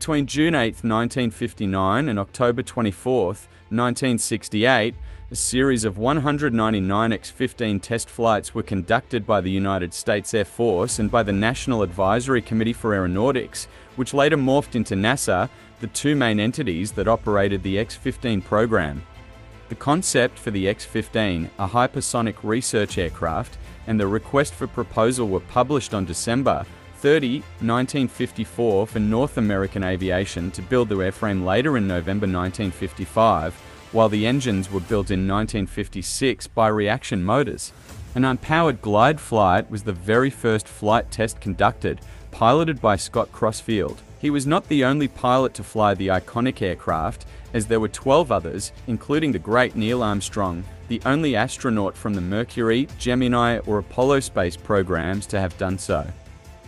Between June 8, 1959 and October 24, 1968, a series of 199 X-15 test flights were conducted by the United States Air Force and by the National Advisory Committee for Aeronautics, which later morphed into NASA, the two main entities that operated the X-15 program. The concept for the X-15, a hypersonic research aircraft, and the request for proposal were published on December 30, 1954 for North American Aviation to build the airframe later in November 1955, while the engines were built in 1956 by Reaction Motors. An unpowered glide flight was the very first flight test conducted, piloted by Scott Crossfield. He was not the only pilot to fly the iconic aircraft, as there were 12 others, including the great Neil Armstrong, the only astronaut from the Mercury, Gemini, or Apollo space programs to have done so.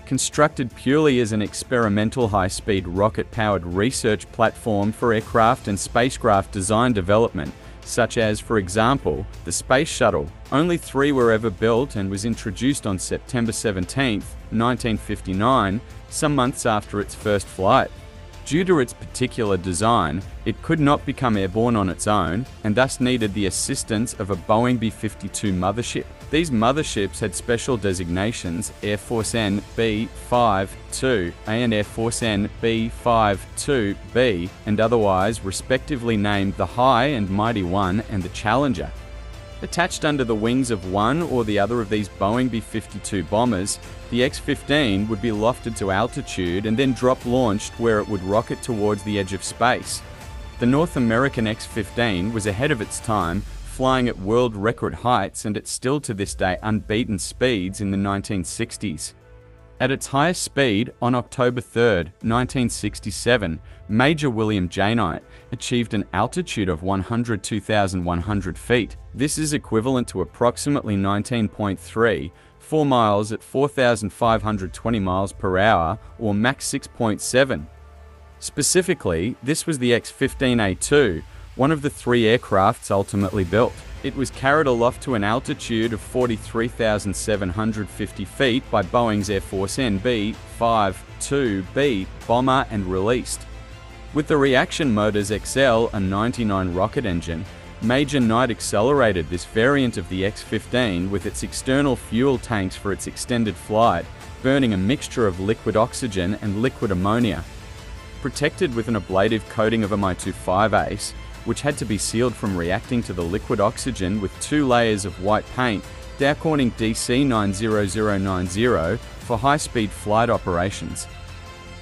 Constructed purely as an experimental high-speed rocket-powered research platform for aircraft and spacecraft design development, such as, for example, the Space Shuttle. Only 3 were ever built and was introduced on September 17, 1959, some months after its first flight. Due to its particular design, it could not become airborne on its own, and thus needed the assistance of a Boeing B-52 mothership. These motherships had special designations Air Force N B-52A and Air Force N B-52B, and otherwise respectively named the High and Mighty One and the Challenger. Attached under the wings of one or the other of these Boeing B-52 bombers, the X-15 would be lofted to altitude and then drop-launched where it would rocket towards the edge of space. The North American X-15 was ahead of its time, flying at world record heights and at still to this day unbeaten speeds in the 1960s. At its highest speed, on October 3, 1967, Major William J. Knight achieved an altitude of 102,100 feet. This is equivalent to approximately 19.34 miles at 4,520 miles per hour, or Mach 6.7. Specifically, this was the X-15A2, one of the 3 aircrafts ultimately built. It was carried aloft to an altitude of 43,750 feet by Boeing's Air Force N B-52B bomber and released. With the Reaction Motors XL, a 99 rocket engine, Major Knight accelerated this variant of the X-15 with its external fuel tanks for its extended flight, burning a mixture of liquid oxygen and liquid ammonia. Protected with an ablative coating of Mi-25 Ace, which had to be sealed from reacting to the liquid oxygen with 2 layers of white paint, Dow Corning DC-90090 for high-speed flight operations.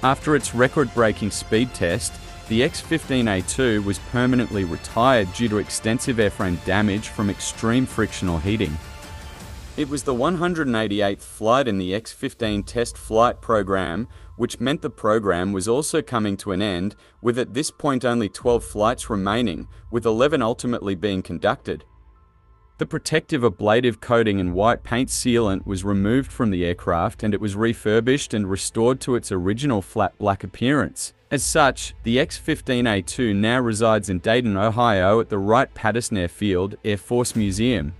After its record-breaking speed test, the X-15A2 was permanently retired due to extensive airframe damage from extreme frictional heating. It was the 188th flight in the X-15 test flight program, which meant the program was also coming to an end, with at this point only 12 flights remaining, with 11 ultimately being conducted. The protective ablative coating and white paint sealant was removed from the aircraft and it was refurbished and restored to its original flat black appearance. As such, the X-15A2 now resides in Dayton, Ohio at the Wright-Patterson Airfield Air Force Museum.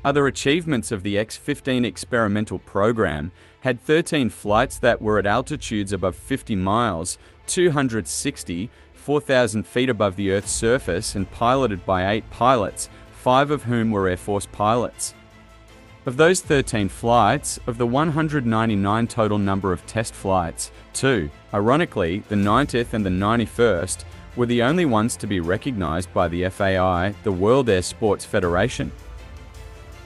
Other achievements of the X-15 experimental program had 13 flights that were at altitudes above 50 miles, 260, 4,000 feet above the Earth's surface, and piloted by 8 pilots, 5 of whom were Air Force pilots. Of those 13 flights, of the 199 total number of test flights, 2, ironically, the 90th and the 91st, were the only ones to be recognized by the FAI, the World Air Sports Federation.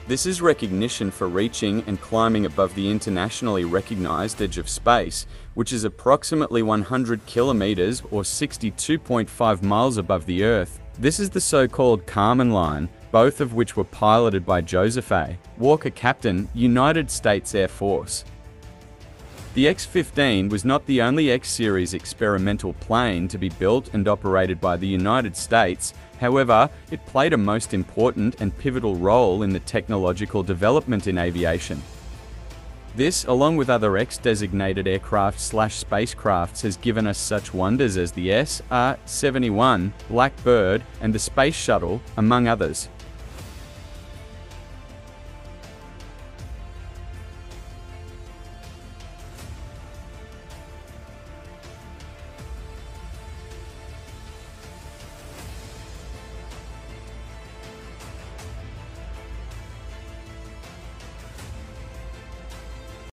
This is recognition for reaching and climbing above the internationally recognized edge of space, which is approximately 100 kilometers or 62.5 miles above the Earth. This is the so-called Kármán line, both of which were piloted by Joseph A. Walker, Captain, United States Air Force. The X-15 was not the only X-series experimental plane to be built and operated by the United States. However, it played a most important and pivotal role in the technological development in aviation. This, along with other X-designated aircraft/spacecrafts, has given us such wonders as the SR-71, Blackbird, and the Space Shuttle, among others.